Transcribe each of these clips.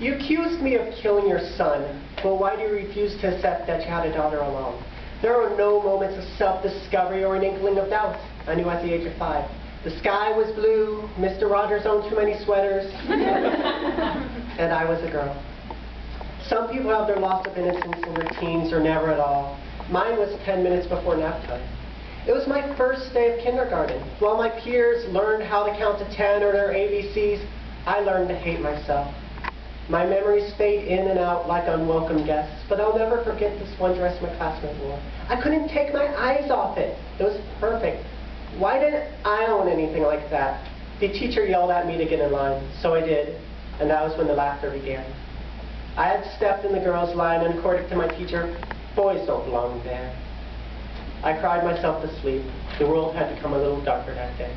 You accused me of killing your son. Well, why do you refuse to accept that you had a daughter alone? There were no moments of self-discovery or an inkling of doubt. I knew at the age of 5. The sky was blue, Mr. Rogers owned too many sweaters, and I was a girl. Some people have their loss of innocence in their teens or never at all. Mine was 10 minutes before nap time. It was my first day of kindergarten. While my peers learned how to count to 10 or their ABCs, I learned to hate myself. My memories fade in and out like unwelcome guests, but I'll never forget this one dress my classmate wore. I couldn't take my eyes off it. It was perfect. Why didn't I own anything like that? The teacher yelled at me to get in line, so I did, and that was when the laughter began. I had stepped in the girls' line, and according to my teacher, boys don't belong there. I cried myself to sleep. The world had become a little darker that day.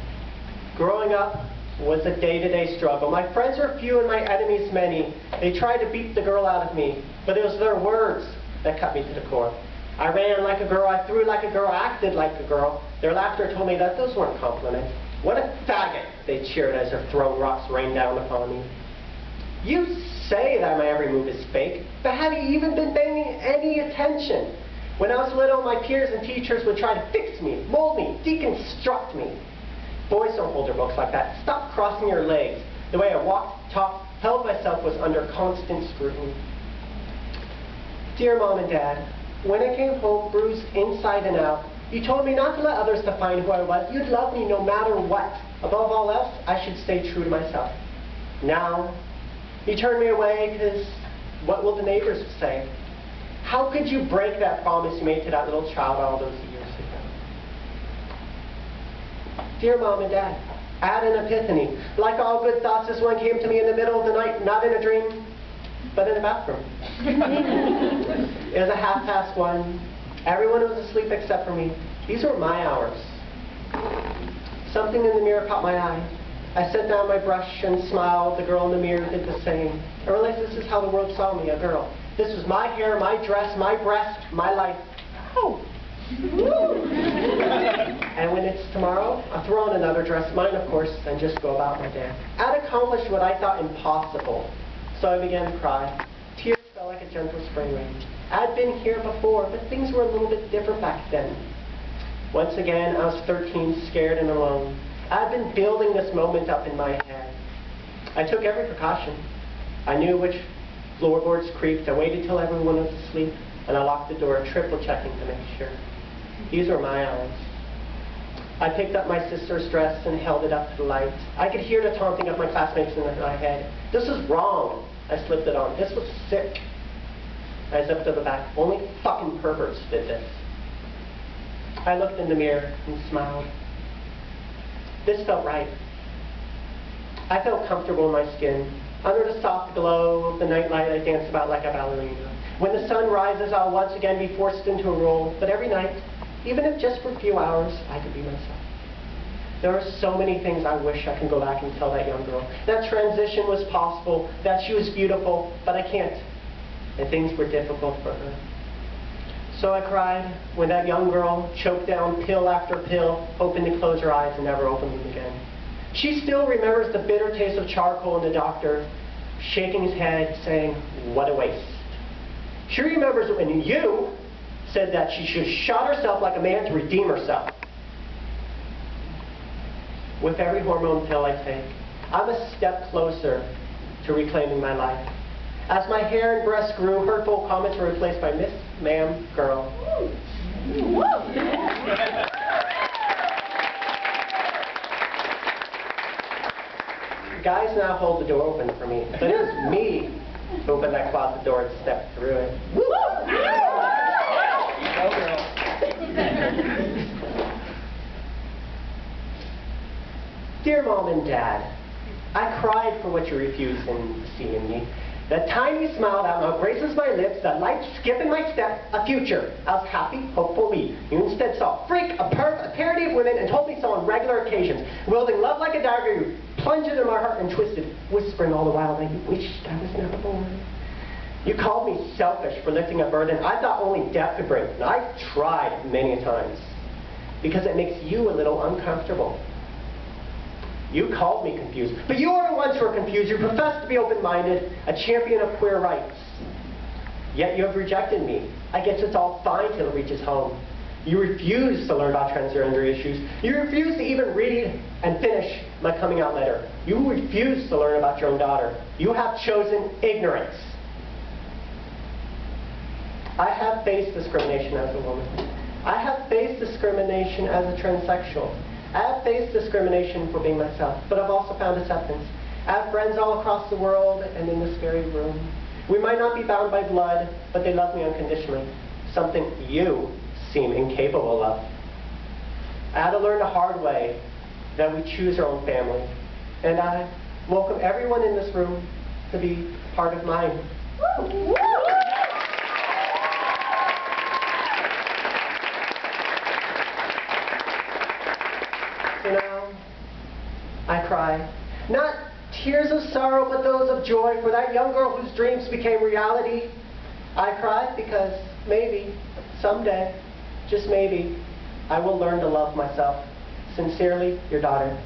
Growing up was a day-to-day struggle. My friends were few and my enemies many. They tried to beat the girl out of me, but it was their words that cut me to the core. I ran like a girl, I threw like a girl, acted like a girl. Their laughter told me that those weren't compliments. What a faggot, they cheered as their thrown rocks rained down upon me. You say that my every move is fake, but have you even been paying any attention? When I was little, my peers and teachers would try to fix me, mold me, deconstruct me. Boys don't hold their books like that. Stop crossing your legs. The way I walked, talked, held myself was under constant scrutiny. Dear Mom and Dad, when I came home bruised inside and out, you told me not to let others define who I was. You'd love me no matter what. Above all else, I should stay true to myself. Now, you turn me away because what will the neighbors say? How could you break that promise you made to that little child all those years ago? Dear Mom and Dad, I had an epiphany. Like all good thoughts, this one came to me in the middle of the night, not in a dream, but in a bathroom. It was 1:30. Everyone was asleep except for me. These were my hours. Something in the mirror caught my eye. I set down my brush and smiled. The girl in the mirror did the same. I realized this is how the world saw me, a girl. This was my hair, my dress, my breast, my life. Oh. And when it's tomorrow, I'll throw on another dress, mine of course, and just go about my day. I'd accomplished what I thought impossible, so I began to cry. Tears fell like a gentle spring rain. I'd been here before, but things were a little bit different back then. Once again, I was 13, scared and alone. I'd been building this moment up in my head. I took every precaution. I knew which floorboards creaked. I waited till everyone was asleep, and I locked the door, triple checking to make sure. These were my eyes. I picked up my sister's dress and held it up to the light. I could hear the taunting of my classmates in my head. This was wrong. I slipped it on. This was sick. I zipped to the back. Only fucking perverts did this. I looked in the mirror and smiled. This felt right. I felt comfortable in my skin. Under the soft glow of the nightlight, I danced about like a ballerina. When the sun rises, I'll once again be forced into a role, but every night, even if just for a few hours, I could be myself. There are so many things I wish I could go back and tell that young girl. That transition was possible, that she was beautiful, but I can't. And things were difficult for her. So I cried when that young girl choked down pill after pill, hoping to close her eyes and never open them again. She still remembers the bitter taste of charcoal and the doctor shaking his head, saying, "What a waste." She remembers when you said that she should have shot herself like a man to redeem herself. With every hormone pill I take, I'm a step closer to reclaiming my life. As my hair and breasts grew, hurtful comments were replaced by Miss, Ma'am, Girl. Guys now hold the door open for me, but it was me who opened that closet door and stepped through it. Go girl. Dear Mom and Dad, I cried for what you refused in seeing me. That tiny smile that now graces my lips, that light skip in my step, a future. I was happy, hopeful me. You instead saw a freak, a perv, a parody of women, and told me so on regular occasions. Wielding love like a dagger, you plunged into my heart and twisted, whispering all the while that you wished I was never born. You called me selfish for lifting a burden I thought only death could bring. And I've tried many times, because it makes you a little uncomfortable. You called me confused, but you are the ones who are confused. You profess to be open-minded, a champion of queer rights. Yet you have rejected me. I guess it's all fine till it reaches home. You refuse to learn about transgender issues. You refuse to even read and finish my coming out letter. You refuse to learn about your own daughter. You have chosen ignorance. I have faced discrimination as a woman. I have faced discrimination as a transsexual. I have faced discrimination for being myself, but I've also found acceptance. I have friends all across the world and in this very room. We might not be bound by blood, but they love me unconditionally, something you seem incapable of. I had to learn the hard way that we choose our own family, and I welcome everyone in this room to be part of mine. Woo! So now, I cry. Not tears of sorrow, but those of joy for that young girl whose dreams became reality. I cry because maybe, someday, just maybe, I will learn to love myself. Sincerely, your daughter.